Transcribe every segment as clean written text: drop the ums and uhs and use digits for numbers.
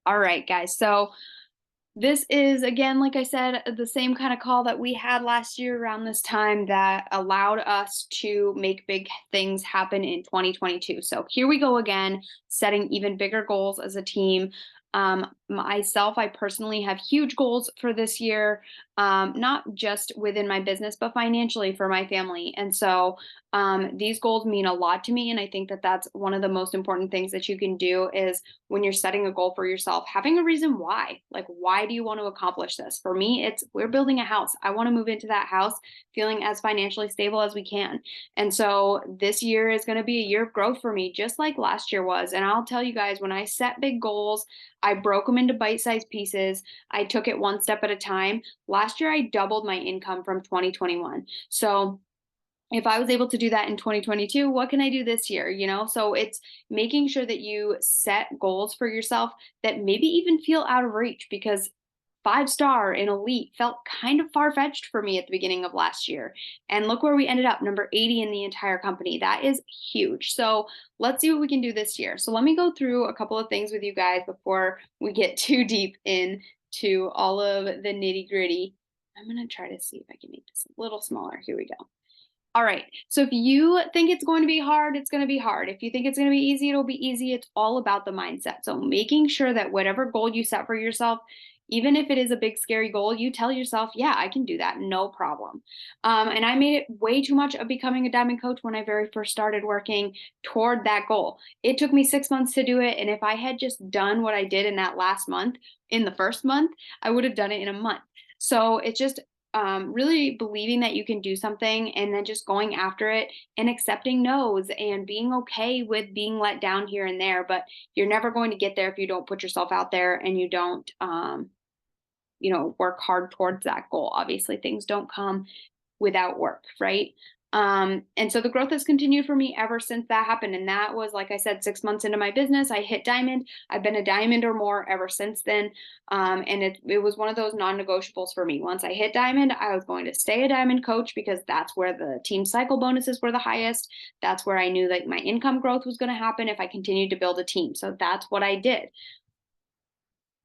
All right, guys. So this is, again, like I said, the same kind of call that we had last year around this time that allowed us to make big things happen in 2022. So here we go again, setting even bigger goals as a team. Myself, I personally have huge goals for this year, not just within my business, but financially for my family. And so these goals mean a lot to me. And I think that that's one of the most important things that you can do is when you're setting a goal for yourself, having a reason why. Like, why do you want to accomplish this? For me, it's we're building a house. I want to move into that house feeling as financially stable as we can. And so this year is going to be a year of growth for me, just like last year was. And I'll tell you guys, when I set big goals, I broke them into bite sized pieces. I took it one step at a time. Last year, I doubled my income from 2021. So, if I was able to do that in 2022, what can I do this year? So it's making sure that you set goals for yourself that maybe even feel out of reach because 5 star in elite felt kind of far fetched for me at the beginning of last year. And look where we ended up, number 80 in the entire company. That is huge. So let's see what we can do this year. So let me go through a couple of things with you guys before we get too deep into all of the nitty gritty. I'm going to try to see if I can make this a little smaller. Here we go. All right. So if you think it's going to be hard, it's going to be hard. If you think it's going to be easy, it'll be easy. It's all about the mindset. So making sure that whatever goal you set for yourself, even if it is a big, scary goal, you tell yourself, yeah, I can do that. No problem. And I made it way too much of becoming a diamond coach when I very first started working toward that goal. It took me 6 months to do it. And if I had just done what I did in that last month, in the first month, I would have done it in a month. So it's just really believing that you can do something and then just going after it and accepting no's and being okay with being let down here and there. But you're never going to get there if you don't put yourself out there and you don't, work hard towards that goal. Obviously, things don't come without work, right? And so the growth has continued for me ever since that happened. And that was, like I said, 6 months into my business. I hit diamond. I've been a diamond or more ever since then. And it was one of those non-negotiables for me. Once I hit diamond, I was going to stay a diamond coach because that's where the team cycle bonuses were the highest. That's where I knew like my income growth was going to happen if I continued to build a team. So that's what I did.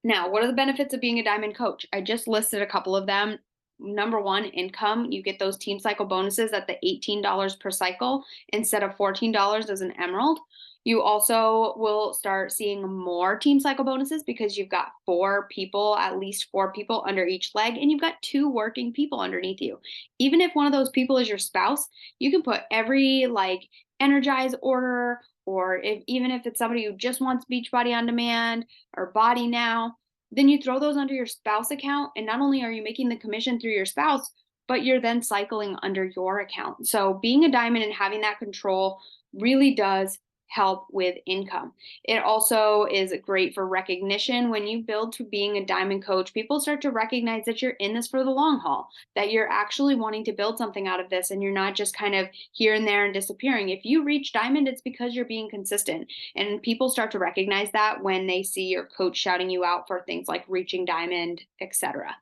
Now, what are the benefits of being a diamond coach? I just listed a couple of them. Number one, income. You get those team cycle bonuses at the $18 per cycle instead of $14 as an emerald. You also will start seeing more team cycle bonuses because you've got at least 4 people under each leg, and you've got 2 working people underneath you. Even if one of those people is your spouse, you can put every like energize order, or even if it's somebody who just wants Beachbody on demand or Body Now, then you throw those under your spouse account. And not only are you making the commission through your spouse, but you're then cycling under your account. So being a diamond and having that control really does help with income. It also is great for recognition. When you build to being a diamond coach, people start to recognize that you're in this for the long haul, that you're actually wanting to build something out of this and you're not just kind of here and there and disappearing. If you reach diamond, it's because you're being consistent. And people start to recognize that when they see your coach shouting you out for things like reaching diamond, etc.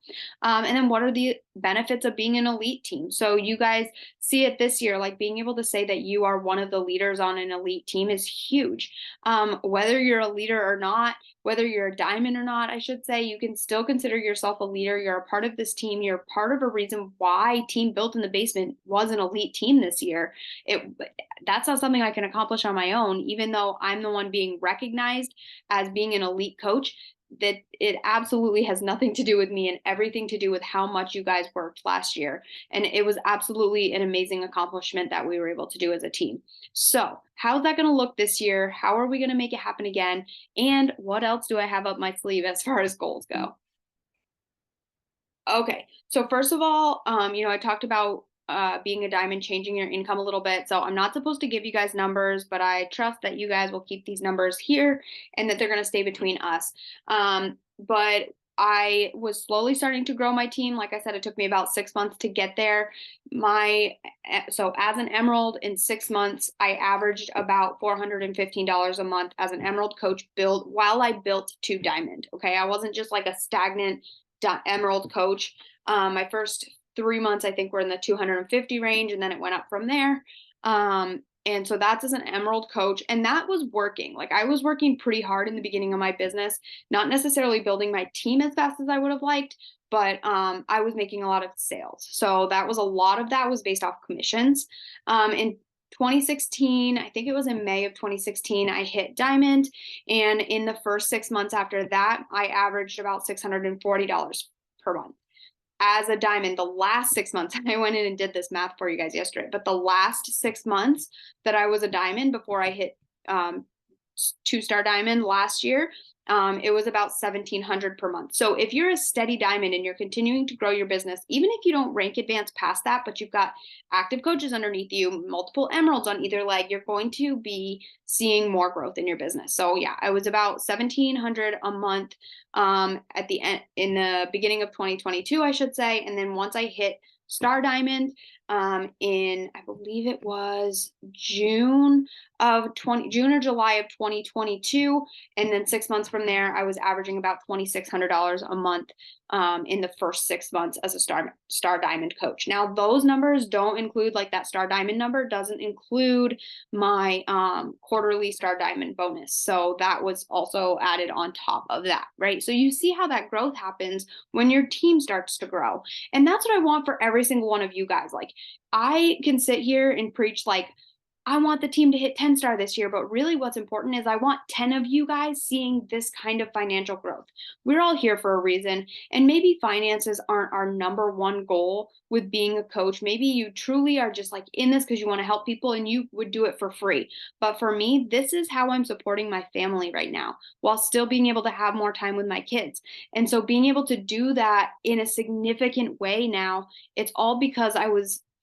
And then what are the benefits of being an elite team? So you guys see it this year, like being able to say that you are one of the leaders on an elite team is huge. Whether you're a leader or not, whether you're a diamond or not, I should say, you can still consider yourself a leader. You're a part of this team. You're part of a reason why Team Built in the Basement was an elite team this year. That's not something I can accomplish on my own, even though I'm the one being recognized as being an elite coach. That it absolutely has nothing to do with me and everything to do with how much you guys worked last year. And it was absolutely an amazing accomplishment that we were able to do as a team. So how's that going to look this year? How are we going to make it happen again? And what else do I have up my sleeve as far as goals go? Okay. So first of all, I talked about being a diamond, changing your income a little bit. So I'm not supposed to give you guys numbers, but I trust that you guys will keep these numbers here and that they're going to stay between us. But I was slowly starting to grow my team. Like I said, it took me about 6 months to get there. So as an emerald in 6 months, I averaged about $415 a month as an emerald coach build while I built to diamond. Okay. I wasn't just like a stagnant emerald coach. My first 3 months, I think, were in the 250 range, and then it went up from there. And so that's as an emerald coach. And that was working. Like I was working pretty hard in the beginning of my business, not necessarily building my team as fast as I would have liked, but I was making a lot of sales. So that was a lot of that was based off commissions. In 2016, I think it was in May of 2016, I hit diamond. And in the first 6 months after that, I averaged about $640 per month as a diamond. The last 6 months, I went in and did this math for you guys yesterday, but the last 6 months that I was a diamond before I hit um, 2-star diamond last year, it was about 1700 per month. So if you're a steady diamond and you're continuing to grow your business, even if you don't rank advance past that, but you've got active coaches underneath you, multiple emeralds on either leg, you're going to be seeing more growth in your business. So yeah, I was about 1700 a month at the end in the beginning of 2022, I should say. And then once I hit star diamond in, I believe it was June or July of 2022, and then 6 months from there I was averaging about $2,600 a month in the first 6 months as a star diamond coach. Now those numbers don't include, like, that star diamond number doesn't include my quarterly star diamond bonus, so that was also added on top of that, right? So you see how that growth happens when your team starts to grow. And that's what I want for every single one of you guys. Like, I can sit here and preach like I want the team to hit 10-star this year, but really what's important is I want 10 of you guys seeing this kind of financial growth. We're all here for a reason, and maybe finances aren't our number one goal with being a coach. Maybe you truly are just like in this because you want to help people and you would do it for free. But for me, this is how I'm supporting my family right now while still being able to have more time with my kids. And so being able to do that in a significant way now, it's all because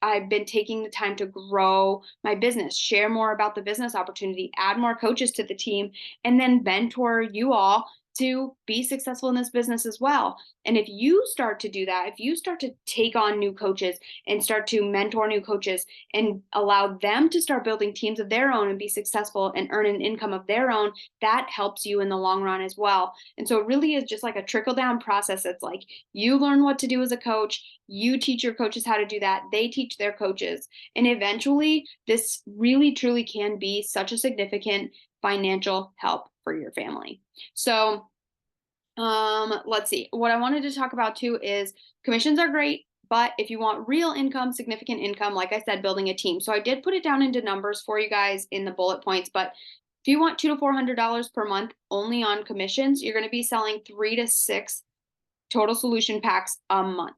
I've been taking the time to grow my business, share more about the business opportunity, add more coaches to the team, and then mentor you all to be successful in this business as well. And if you start to do that, if you start to take on new coaches and start to mentor new coaches and allow them to start building teams of their own and be successful and earn an income of their own, that helps you in the long run as well. And so it really is just like a trickle down process. It's like you learn what to do as a coach, you teach your coaches how to do that, they teach their coaches. And eventually, this really truly can be such a significant financial help for your family. So, let's see. What I wanted to talk about too is commissions are great, but if you want real income, significant income, like I said, building a team. So I did put it down into numbers for you guys in the bullet points, but if you want $200 to $400 per month only on commissions, you're going to be selling 3 to 6 total solution packs a month.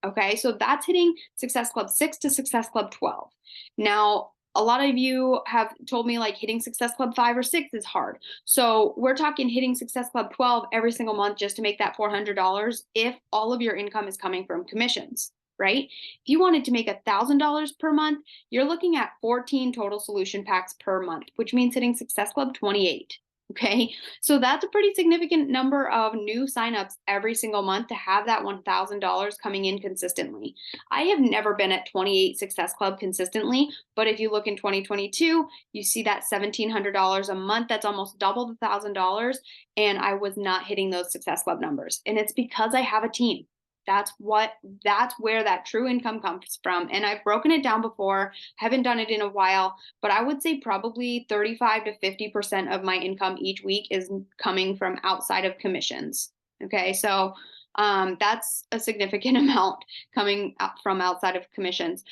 Okay, so that's hitting Success Club 6 to Success Club 12. Now, a lot of you have told me like hitting Success Club 5 or 6 is hard. So we're talking hitting Success Club 12 every single month just to make that $400 if all of your income is coming from commissions, right? If you wanted to make $1,000 per month, you're looking at 14 total solution packs per month, which means hitting Success Club 28. Okay, so that's a pretty significant number of new signups every single month to have that $1,000 coming in consistently. I have never been at 28 Success Club consistently, but if you look in 2022, you see that $1,700 a month. That's almost double the $1,000, and I was not hitting those Success Club numbers. And it's because I have a team. That's where that true income comes from. And I've broken it down before, haven't done it in a while, but I would say probably 35 to 50% of my income each week is coming from outside of commissions. Okay, so that's a significant amount coming from outside of commissions.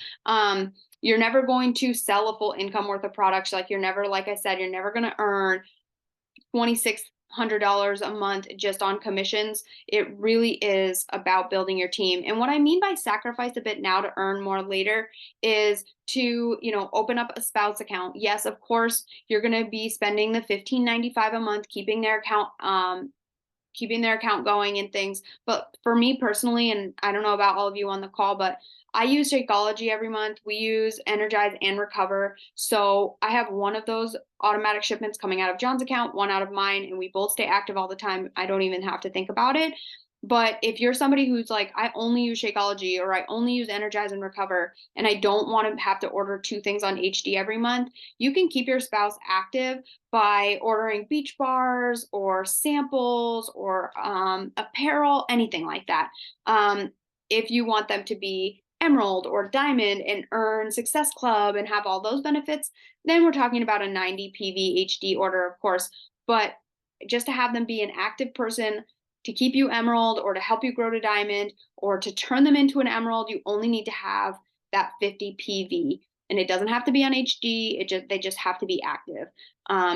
You're never going to sell a full income worth of products. Like I said, you're never going to earn $2,600 a month just on commissions. It really is about building your team. And what I mean by sacrifice a bit now to earn more later is to, open up a spouse account. Yes, of course, you're going to be spending the $15.95 a month keeping their account going and things. But for me personally, and I don't know about all of you on the call, but I use Shakeology every month. We use Energize and Recover. So I have one of those automatic shipments coming out of John's account, one out of mine, and we both stay active all the time. I don't even have to think about it. But if you're somebody who's like, I only use Shakeology or I only use Energize and Recover, and I don't want to have to order 2 things on HD every month, you can keep your spouse active by ordering beach bars or samples or apparel, anything like that. If you want them to be Emerald or Diamond and earn Success Club and have all those benefits, then we're talking about a 90 PV HD order, of course. But just to have them be an active person to keep you Emerald or to help you grow to Diamond or to turn them into an Emerald, you only need to have that 50 PV. And it doesn't have to be on HD. They just have to be active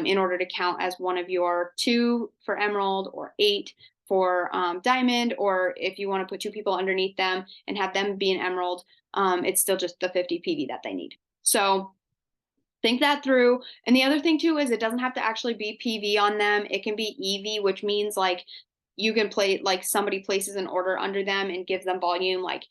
in order to count as one of your 2 for Emerald or 8 for Diamond, or if you want to put 2 people underneath them and have them be an Emerald, it's still just the 50 PV that they need. So think that through. And the other thing too is it doesn't have to actually be PV on them. It can be EV, which means like you can play, like somebody places an order under them and gives them volume. Like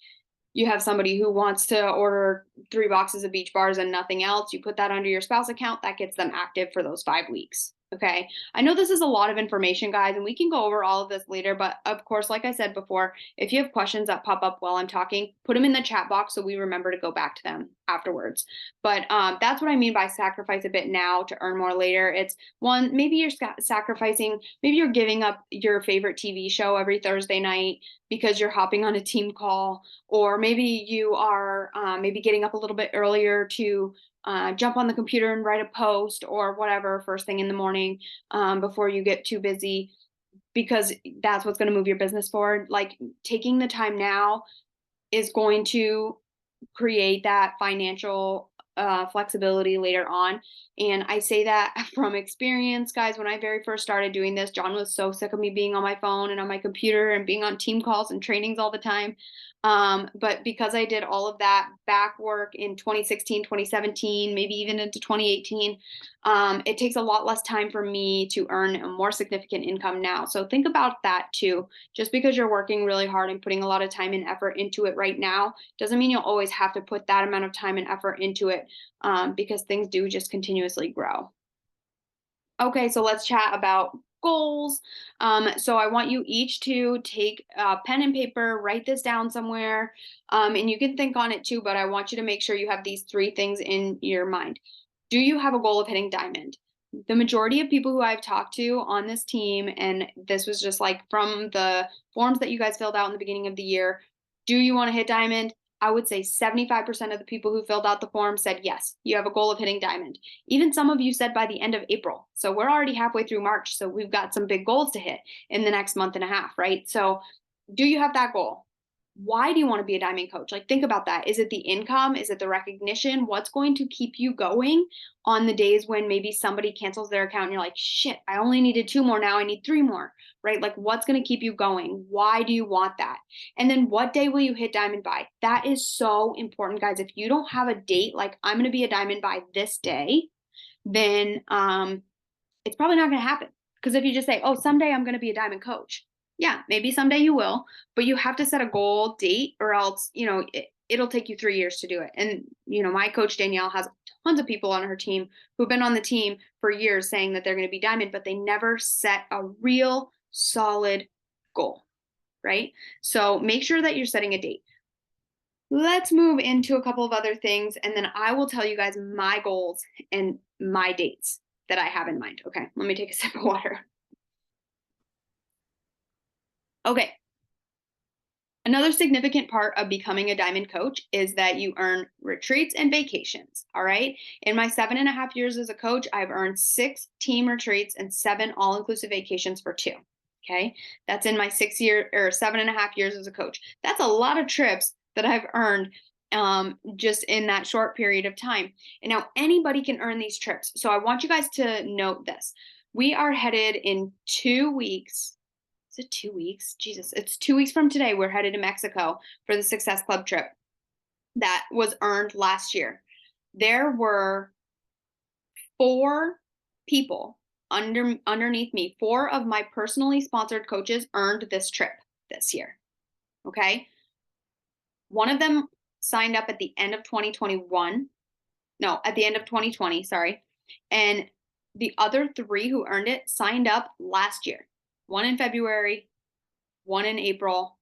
you have somebody who wants to order 3 boxes of Beach Bars and nothing else. You put that under your spouse account, that gets them active for those 5 weeks. Okay. I know this is a lot of information, guys, and we can go over all of this later. But of course, like I said before, if you have questions that pop up while I'm talking, put them in the chat box so we remember to go back to them afterwards. But that's what I mean by sacrifice a bit now to earn more later. It's one, maybe you're sacrificing, maybe you're giving up your favorite TV show every Thursday night because you're hopping on a team call, or maybe you are maybe getting up a little bit earlier to jump on the computer and write a post or whatever first thing in the morning before you get too busy, because that's what's going to move your business forward. Like taking the time now is going to create that financial flexibility later on. And I say that from experience, guys. When I very first started doing this, John was so sick of me being on my phone and on my computer and being on team calls and trainings all the time. But because I did all of that back work in 2016, 2017, maybe even into 2018, it takes a lot less time for me to earn a more significant income now. So think about that too. Just because you're working really hard and putting a lot of time and effort into it right now doesn't mean you'll always have to put that amount of time and effort into it, because things do just continuously grow. Okay, so let's chat about goals. So I want you each to take a pen and paper, write this down somewhere, and you can think on it too, but I want you to make sure you have these 3 things in your mind. Do you have a goal of hitting Diamond? The majority of people who I've talked to on this team, and this was just like from the forms that you guys filled out in the beginning of the year, do you want to hit Diamond? I would say 75% of the people who filled out the form said yes, you have a goal of hitting Diamond. Even some of you said by the end of April. So we're already halfway through March. So we've got some big goals to hit in the next month and a half, right? So do you have that goal? Why do you want to be a Diamond coach? Like, think about that. Is it the income? Is it the recognition? What's going to keep you going on the days when maybe somebody cancels their account and you're like, shit, I only needed 2 more. Now I need 3 more, right? Like, what's going to keep you going? Why do you want that? And then what day will you hit Diamond by? That is so important, guys. If you don't have a date, like I'm going to be a Diamond by this day, then it's probably not going to happen. Because if you just say, oh, someday I'm going to be a Diamond coach, yeah, maybe someday you will, but you have to set a goal date, or else, it'll take you 3 years to do it. And, my coach Danielle has tons of people on her team who've been on the team for years saying that they're going to be Diamond, but they never set a real solid goal, right? So make sure that you're setting a date. Let's move into a couple of other things, and then I will tell you guys my goals and my dates that I have in mind. Okay, let me take a sip of water. Okay. Another significant part of becoming a Diamond coach is that you earn retreats and vacations. All right. In my 7.5 years as a coach, I've earned 6 team retreats and 7 all-inclusive vacations for 2. Okay. That's in my 7.5 years as a coach. That's a lot of trips that I've earned just in that short period of time. And now anybody can earn these trips. So I want you guys to note this. We are headed in 2 weeks. Is it 2 weeks? Jesus, it's 2 weeks from today. We're headed to Mexico for the Success Club trip that was earned last year. There were 4 people underneath me. 4 of my personally sponsored coaches earned this trip this year. Okay. One of them signed up at the end of 2021. No, at the end of 2020, sorry. And the other 3 who earned it signed up last year. 1 in February, 1 in April,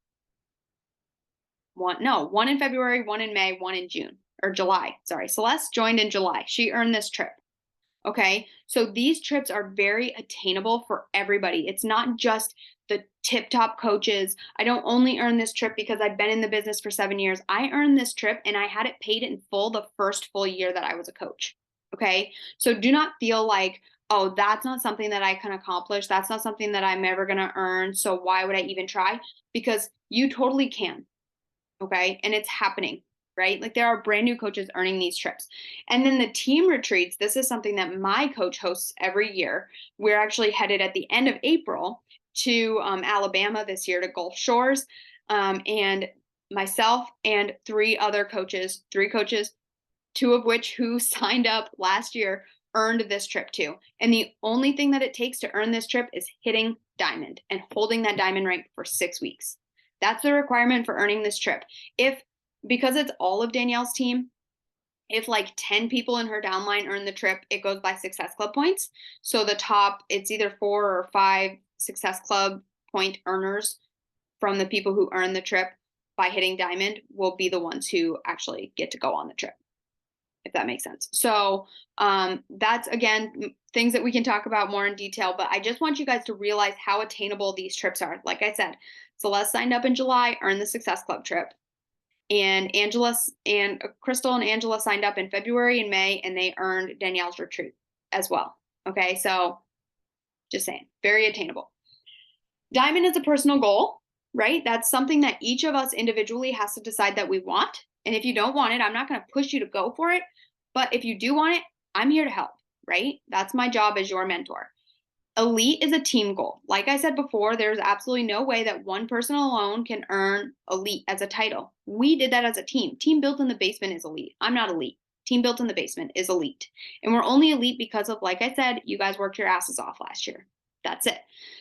1 in February, 1 in May, 1 in June, or July. Sorry. Celeste joined in July. She earned this trip. Okay. So these trips are very attainable for everybody. It's not just the tip top coaches. I don't only earn this trip because I've been in the business for 7 years. I earned this trip and I had it paid in full the first full year that I was a coach. Okay. So do not feel like, oh, that's not something that I can accomplish. That's not something that I'm ever going to earn. So why would I even try? Because you totally can. Okay. And it's happening, right? Like there are brand new coaches earning these trips. And then the team retreats, this is something that my coach hosts every year. We're actually headed at the end of April to Alabama this year to Gulf Shores. And myself and three coaches, two of which who signed up last year earned this trip too. And the only thing that it takes to earn this trip is hitting diamond and holding that diamond rank for 6 weeks. That's the requirement for earning this trip. If, because it's all of Danielle's team, if like 10 people in her downline earn the trip, it goes by Success Club points. So the top, it's either 4 or 5 Success Club point earners from the people who earn the trip by hitting diamond will be the ones who actually get to go on the trip, if that makes sense. So that's, again, things that we can talk about more in detail, but I just want you guys to realize how attainable these trips are. Like I said, Celeste signed up in July, earned the Success Club trip. And Angela and Crystal and Angela signed up in February and May, and they earned Danielle's retreat as well. Okay, so just saying, very attainable. Diamond is a personal goal, right? That's something that each of us individually has to decide that we want. And if you don't want it, I'm not going to push you to go for it. But if you do want it, I'm here to help, right? That's my job as your mentor. Elite is a team goal. Like I said before, there's absolutely no way that one person alone can earn elite as a title. We did that as a team. Team Built in the Basement is elite. I'm not elite. Team Built in the Basement is elite. And we're only elite because of, like I said, you guys worked your asses off last year. That's it.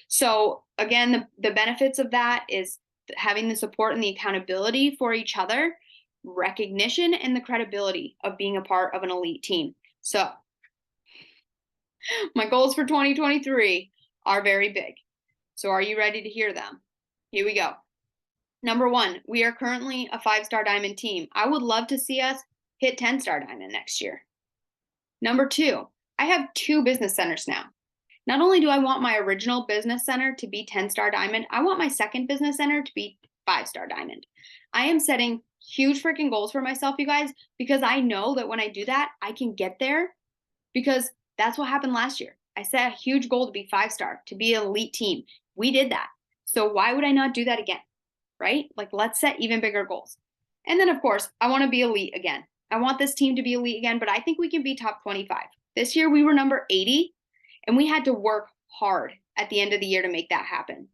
So again, the benefits of that is having the support and the accountability for each other, recognition, and the credibility of being a part of an elite team. So my goals for 2023 are very big. So are you ready to hear them? Here we go. Number 1, we are currently a 5-star diamond team. I would love to see us hit 10-star diamond next year. Number 2, I have 2 business centers now. Not only do I want my original business center to be 10-star diamond, I want my second business center to be 5-star diamond. I am setting huge freaking goals for myself, you guys, because I know that when I do that, I can get there, because that's what happened last year. I set a huge goal to be 5-star, to be an elite team. We did that. So why would I not do that again? Right? Like, let's set even bigger goals. And then, of course, I want to be elite again. I want this team to be elite again, but I think we can be top 25. This year we were number 80, and we had to work hard at the end of the year to make that happen.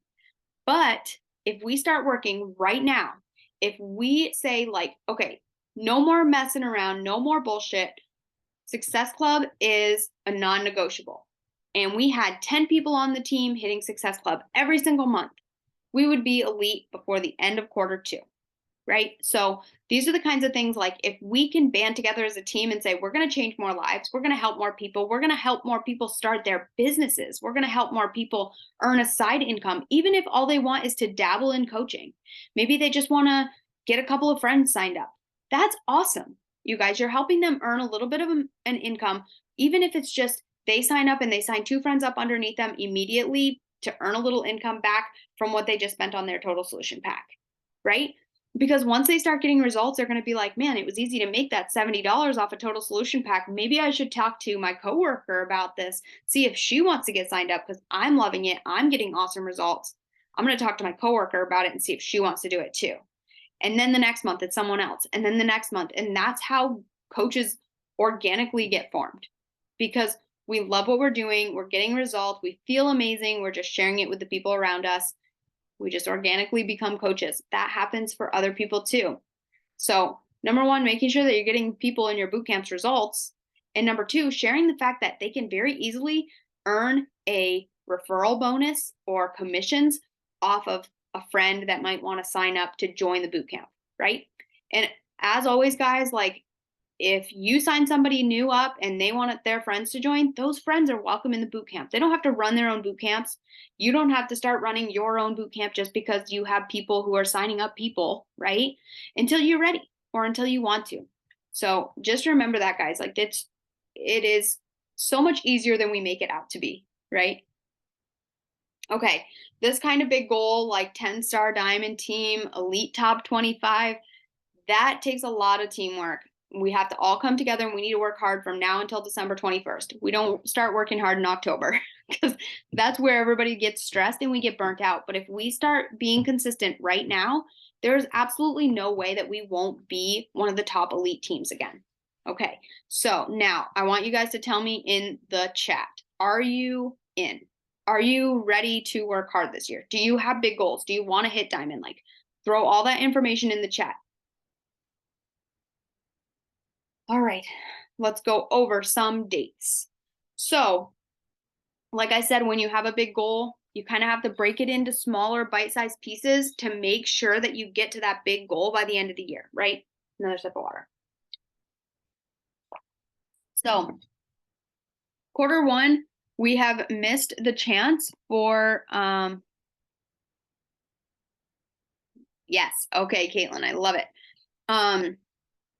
But if we start working right now, if we say, like, okay, no more messing around, no more bullshit, Success Club is a non-negotiable, and we had 10 people on the team hitting Success Club every single month, we would be elite before the end of Q2, right? So these are the kinds of things, like, if we can band together as a team and say, we're going to change more lives, we're going to help more people, we're going to help more people start their businesses, we're going to help more people earn a side income, even if all they want is to dabble in coaching. Maybe they just want to get a couple of friends signed up. That's awesome. You guys, you're helping them earn a little bit of an income, even if it's just they sign up and they sign 2 friends up underneath them immediately to earn a little income back from what they just spent on their total solution pack, right? Because once they start getting results, they're going to be like, man, it was easy to make that $70 off a total solution pack. Maybe I should talk to my coworker about this, see if she wants to get signed up, because I'm loving it. I'm getting awesome results. I'm going to talk to my coworker about it and see if she wants to do it too. And then the next month it's someone else, and then the next month. And that's how coaches organically get formed, because we love what we're doing. We're getting results. We feel amazing. We're just sharing it with the people around us. We just organically become coaches. That happens for other people too. So number 1, making sure that you're getting people in your boot camps results. And number 2, sharing the fact that they can very easily earn a referral bonus or commissions off of a friend that might want to sign up to join the boot camp, right? And as always, guys, like, if you sign somebody new up and they want their friends to join, those friends are welcome in the boot camp. They don't have to run their own boot camps. You don't have to start running your own boot camp just because you have people who are signing up people, right? Until you're ready or until you want to. So just remember that, guys. Like, it is so much easier than we make it out to be, right? Okay, this kind of big goal, like 10-star diamond team, elite top 25, that takes a lot of teamwork. We have to all come together and we need to work hard from now until December 21st. We don't start working hard in October because that's where everybody gets stressed and we get burnt out. But if we start being consistent right now, there's absolutely no way that we won't be one of the top elite teams again. Okay, so now I want you guys to tell me in the chat, are you in? Are you ready to work hard this year? Do you have big goals? Do you want to hit diamond? Like, throw all that information in the chat. All right, let's go over some dates. So, like I said, when you have a big goal, you kind of have to break it into smaller bite-sized pieces to make sure that you get to that big goal by the end of the year, right? Another sip of water. So, Q1, we have missed the chance for, yes, okay, Caitlin, I love it.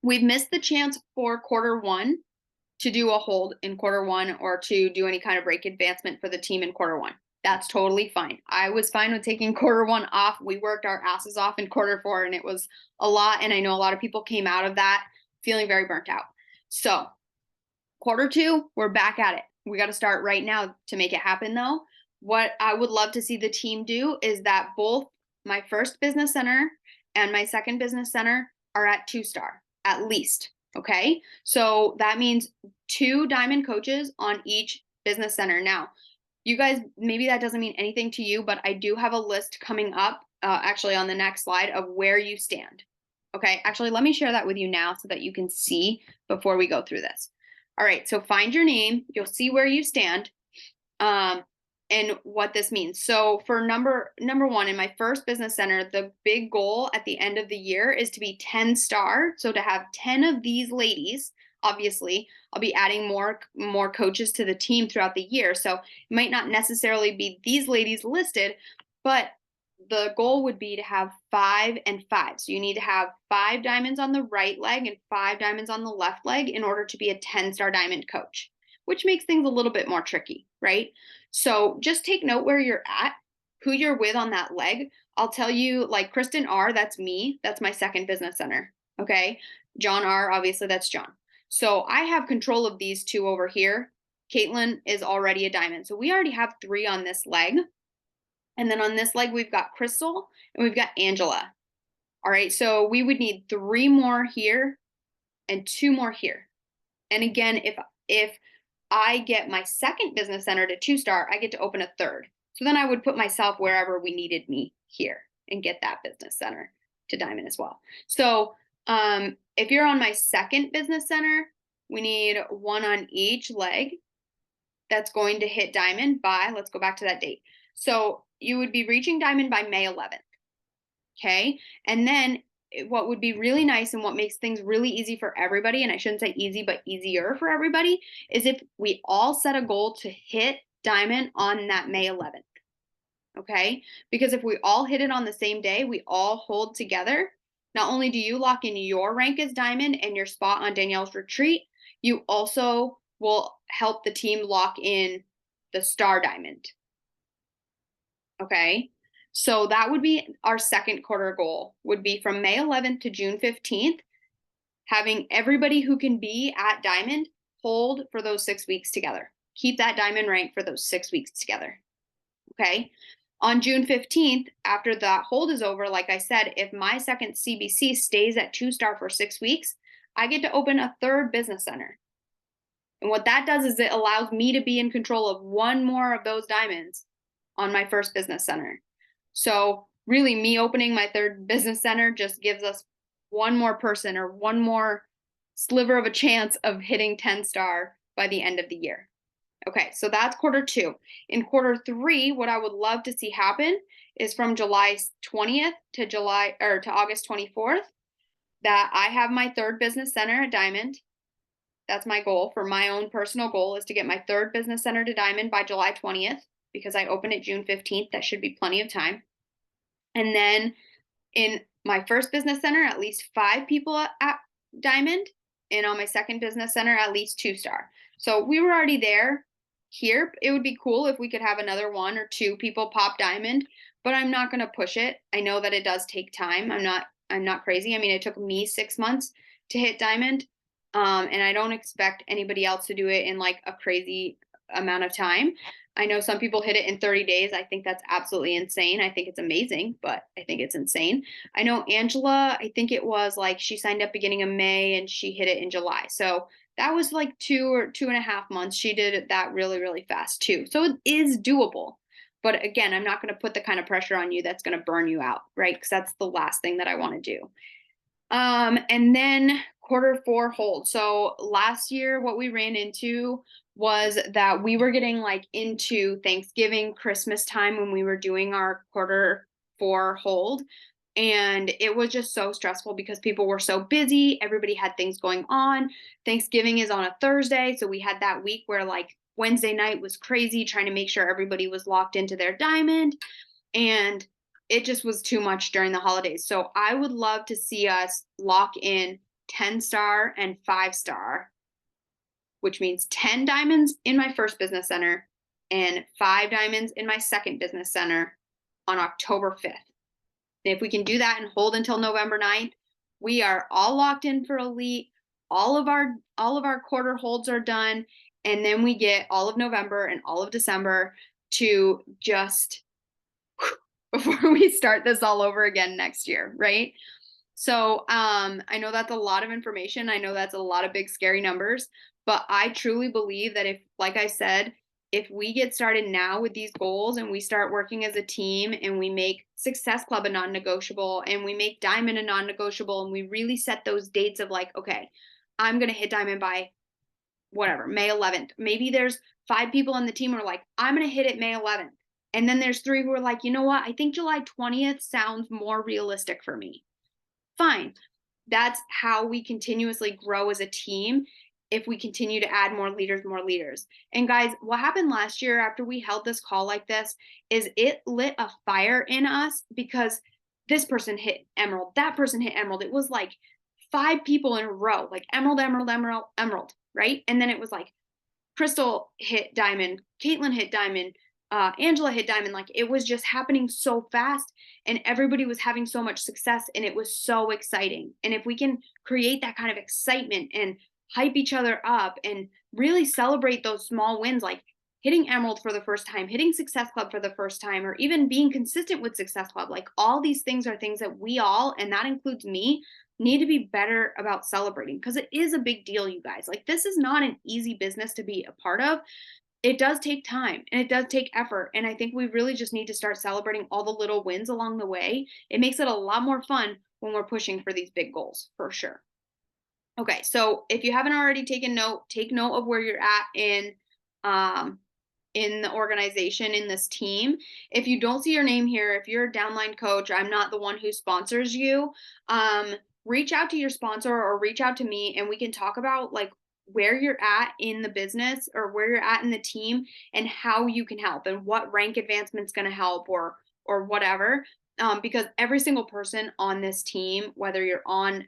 We've missed the chance for Q1 to do a hold in Q1 or to do any kind of break advancement for the team in Q1. That's totally fine. I was fine with taking Q1 off. We worked our asses off in Q4 and it was a lot. And I know a lot of people came out of that feeling very burnt out. So Q2, we're back at it. We got to start right now to make it happen though. What I would love to see the team do is that both my first business center and my second business center are at 2-star at least. Okay. So that means 2 diamond coaches on each business center. Now, you guys, maybe that doesn't mean anything to you, but I do have a list coming up actually on the next slide of where you stand. Okay. Actually, let me share that with you now so that you can see before we go through this. All right. So find your name. You'll see where you stand. And what this means. So for number 1 in my first business center, the big goal at the end of the year is to be 10-star. So to have 10 of these ladies, obviously, I'll be adding more coaches to the team throughout the year. So it might not necessarily be these ladies listed, but the goal would be to have 5 and 5. So you need to have 5 diamonds on the right leg and 5 diamonds on the left leg in order to be a 10-star diamond coach, which makes things a little bit more tricky, right? So just take note where you're at, who you're with on that leg. I'll tell you, like Kristen R, that's me. That's my second business center. Okay. John R, obviously that's John. So I have control of these 2 over here. Caitlin is already a diamond. So we already have 3 on this leg. And then on this leg, we've got Crystal and we've got Angela. All right. So we would need 3 more here and 2 more here. And again, if I get my second business center to 2-star, I get to open a third. So then I would put myself wherever we needed me here and get that business center to diamond as well. So if you're on my second business center, we need 1 on each leg that's going to hit diamond by, let's go back to that date. So you would be reaching diamond by May 11th. Okay. And then what would be really nice and what makes things really easy for everybody, and I shouldn't say easy, but easier for everybody, is if we all set a goal to hit diamond on that May 11th. Okay. Because if we all hit it on the same day, we all hold together. Not only do you lock in your rank as diamond and your spot on Danielle's retreat, you also will help the team lock in the star diamond. Okay. So that would be our second quarter goal, would be from May 11th to June 15th, having everybody who can be at diamond hold for those 6 weeks together. Keep that diamond rank for those 6 weeks together. Okay. On June 15th, after that hold is over, like I said, if my second CBC stays at 2-star for 6 weeks, I get to open a third business center. And what that does is it allows me to be in control of 1 more of those diamonds on my first business center. So really me opening my third business center just gives us 1 more person or 1 more sliver of a chance of hitting 10-star by the end of the year. Okay, so that's Q2. In Q3, what I would love to see happen is from July 20th to August 24th, that I have my third business center at diamond. That's my goal for my own personal goal, is to get my third business center to diamond by July 20th, because I open it June 15th. That should be plenty of time. And then in my first business center, at least 5 people at diamond, and on my second business center, at least 2-star. So we were already there here. It would be cool if we could have another one or two people pop diamond, but I'm not going to push it. I know that it does take time. I'm not crazy. I mean, it took me 6 months to hit diamond. And I don't expect anybody else to do it in like a crazy amount of time. I know some people hit it in 30 days. I think that's absolutely insane. I think it's amazing, but I think it's insane. I know Angela, I think it was like she signed up beginning of May and she hit it in July. So that was like 2 or 2.5 months. She did that really, really fast too. So it is doable. But again, I'm not going to put the kind of pressure on you that's going to burn you out, right? Because that's the last thing that I want to do. And then quarter 4 hold. So last year, what we ran into was that we were getting like into Thanksgiving, Christmas time when we were doing our quarter 4 hold. And it was just so stressful because people were so busy. Everybody had things going on. Thanksgiving is on a Thursday. So we had that week where like Wednesday night was crazy, trying to make sure everybody was locked into their diamond. And it just was too much during the holidays. So I would love to see us lock in 10-star and 5-star, which means 10 diamonds in my first business center and 5 diamonds in my second business center on October 5th. And if we can do that and hold until November 9th, we are all locked in for elite. All of our quarter holds are done, and then we get all of November and all of December to just before we start this all over again next year, right? So I know that's a lot of information. I know that's a lot of big, scary numbers, but I truly believe that if, like I said, if we get started now with these goals and we start working as a team and we make Success Club a non negotiable and we make Diamond a non negotiable and we really set those dates of like, okay, I'm going to hit Diamond by whatever, May 11th. Maybe there's 5 people on the team who are like, I'm going to hit it May 11th. And then there's 3 who are like, you know what? I think July 20th sounds more realistic for me. Fine. That's how we continuously grow as a team if we continue to add more leaders, more leaders. And guys, what happened last year after we held this call like this is it lit a fire in us because this person hit emerald, that person hit emerald. It was like 5 people in a row, like emerald, emerald, emerald, emerald, right? And then it was like Crystal hit diamond, Caitlin hit diamond, Angela hit diamond. Like it was just happening so fast and everybody was having so much success and it was so exciting. And if we can create that kind of excitement and hype each other up and really celebrate those small wins, like hitting emerald for the first time, hitting Success Club for the first time, or even being consistent with Success Club, like all these things are things that we all, and that includes me, need to be better about celebrating because it is a big deal, you guys. Like this is not an easy business to be a part of. It does take time and it does take effort. And I think we really just need to start celebrating all the little wins along the way. It makes it a lot more fun when we're pushing for these big goals, for sure. Okay, so if you haven't already taken note, take note of where you're at um in the organization, in this team. If you don't see your name here, if you're a downline coach, I'm not the one who sponsors you, reach out to your sponsor or reach out to me and we can talk about like where you're at in the business or where you're at in the team and how you can help and what rank advancement's going to help or whatever. Because every single person on this team, whether you're on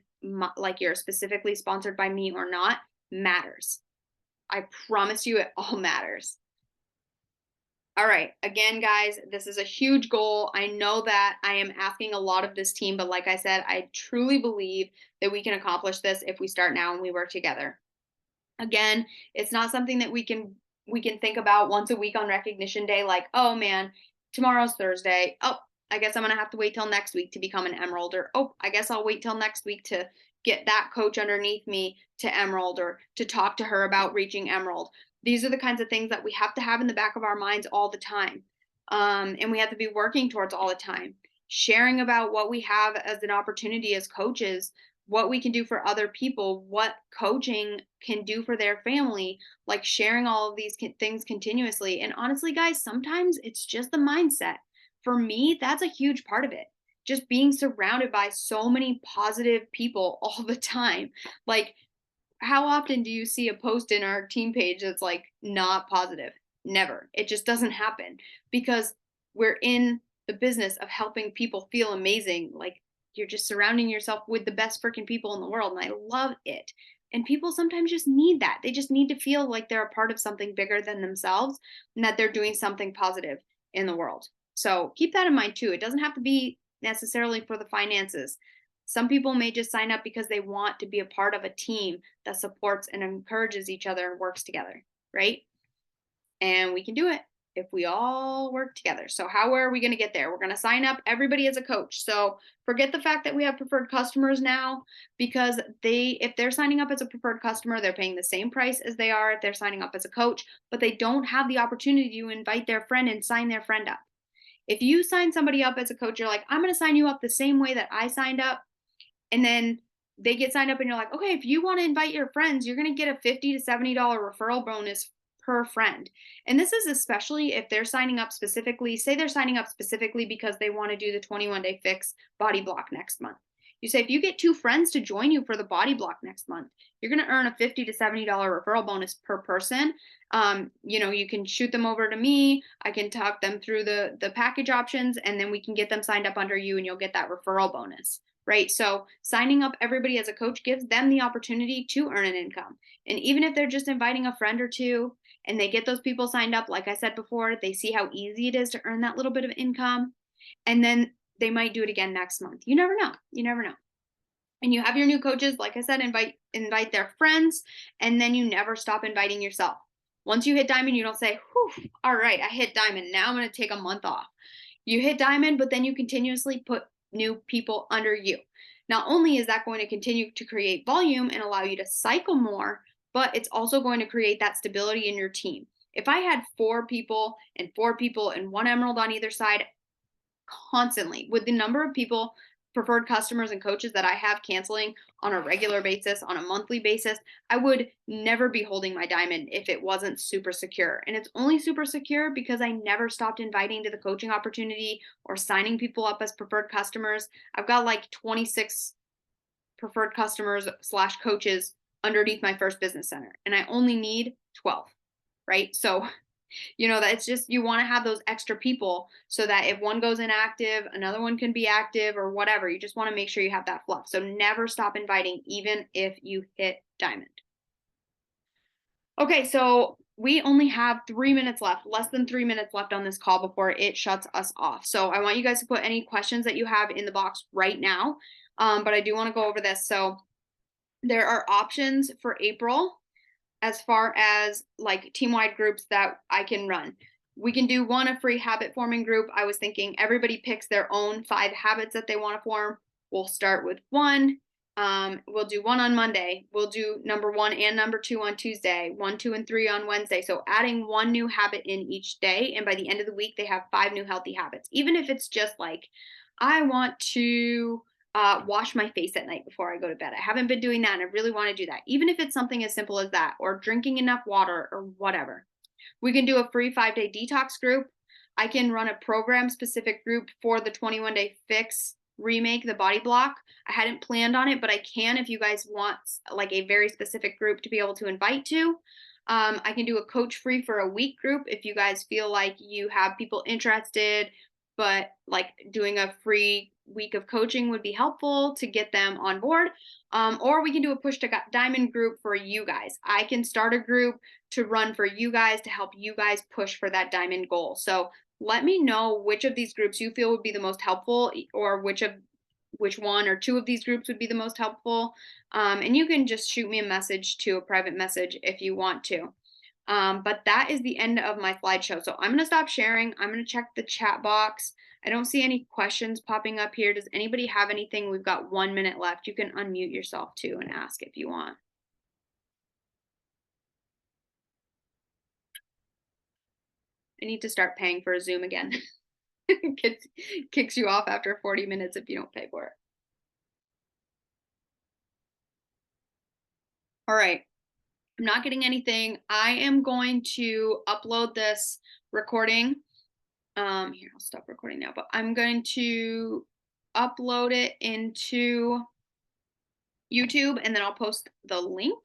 like you're specifically sponsored by me or not, matters. I promise you it all matters. All right. Again, guys, this is a huge goal. I know that I am asking a lot of this team, but like I said, I truly believe that we can accomplish this if we start now and we work together. Again, it's not something that we can think about once a week on recognition day like, "Oh man, tomorrow's Thursday. Oh, I guess I'm going to have to wait till next week to become an emerald," or "Oh, I guess I'll wait till next week to get that coach underneath me to emerald or to talk to her about reaching emerald." These are the kinds of things that we have to have in the back of our minds all the time. And we have to be working towards all the time. Sharing about what we have as an opportunity as coaches, what we can do for other people, what coaching can do for their family, like sharing all of these things continuously. And honestly, guys, sometimes it's just the mindset. For me, that's a huge part of it. Just being surrounded by so many positive people all the time. Like, how often do you see a post in our team page that's like not positive? Never. It just doesn't happen because we're in the business of helping people feel amazing. Like you're just surrounding yourself with the best freaking people in the world. And I love it. And people sometimes just need that. They just need to feel like they're a part of something bigger than themselves and that they're doing something positive in the world. So keep that in mind too. It doesn't have to be necessarily for the finances. Some people may just sign up because they want to be a part of a team that supports and encourages each other and works together, right? And we can do it if we all work together. So how are we going to get there? We're going to sign up everybody as a coach. So forget the fact that we have preferred customers now, because if they're signing up as a preferred customer, they're paying the same price as they are if they're signing up as a coach, but they don't have the opportunity to invite their friend and sign their friend up. If you sign somebody up as a coach, you're like, I'm going to sign you up the same way that I signed up. And then they get signed up and you're like, okay, if you want to invite your friends, you're going to get a $50 to $70 referral bonus per friend. And this is especially if they're signing up specifically, say they're signing up specifically because they want to do the 21-day fix body block next month. You say, if you get 2 friends to join you for the body block next month, you're going to earn a $50 to $70 referral bonus per person. You can shoot them over to me. I can talk them through the package options, and then we can get them signed up under you, and you'll get that referral bonus. Right. So signing up everybody as a coach gives them the opportunity to earn an income. And even if they're just inviting a friend or two and they get those people signed up, like I said before, they see how easy it is to earn that little bit of income. And then they might do it again next month. You never know. You never know. And you have your new coaches, like I said, invite their friends, and then you never stop inviting yourself. Once you hit diamond, you don't say, whew, all right, I hit diamond. Now I'm going to take a month off. You hit diamond, but then you continuously put new people under you. Not only is that going to continue to create volume and allow you to cycle more, but it's also going to create that stability in your team. If I had 4 people and 1 emerald on either side constantly, with the number of people, preferred customers and coaches that I have canceling on a regular basis, on a monthly basis, I would never be holding my diamond if it wasn't super secure. And it's only super secure because I never stopped inviting to the coaching opportunity or signing people up as preferred customers. I've got like 26 preferred customers / coaches underneath my first business center, and I only need 12, right? So that it's just, you want to have those extra people so that if one goes inactive, another one can be active or whatever. You just want to make sure you have that fluff. So never stop inviting, even if you hit diamond. Okay, so we only have 3 minutes left, less than 3 minutes left on this call before it shuts us off. So I want you guys to put any questions that you have in the box right now. But I do want to go over this. So there are options for April as far as like team-wide groups that I can run. We can do a free habit forming group. I was thinking everybody picks their own 5 habits that they want to form. We'll start with 1. We'll do 1 on Monday. We'll do number 1 and number 2 on Tuesday, 1, 2, and 3 on Wednesday. So adding 1 new habit in each day. And by the end of the week, they have 5 new healthy habits. Even if it's just like, I want to wash my face at night before I go to bed. I haven't been doing that and I really want to do that. Even if it's something as simple as that, or drinking enough water or whatever. We can do a free 5-day detox group. I can run a program specific group for the 21-day fix remake, the body block. I hadn't planned on it, but I can if you guys want like a very specific group to be able to invite to. I can do a coach free for a week group if you guys feel like you have people interested, but like doing a free week of coaching would be helpful to get them on board. Or we can do a push to diamond group for you guys. I can start a group to run for you guys to help you guys push for that diamond goal. So let me know which of these groups you feel would be the most helpful, or which 1 or 2 of these groups would be the most helpful. And you can just shoot me a message to a private message if you want to. But that is the end of my slideshow. So I'm going to stop sharing. I'm going to check the chat box. I don't see any questions popping up here. Does anybody have anything? We've got 1 minute left. You can unmute yourself too and ask if you want. I need to start paying for a Zoom again. Kicks you off after 40 minutes if you don't pay for it. All right. I'm not getting anything. I am going to upload this recording. Here, I'll stop recording now, but I'm going to upload it into YouTube, and then I'll post the link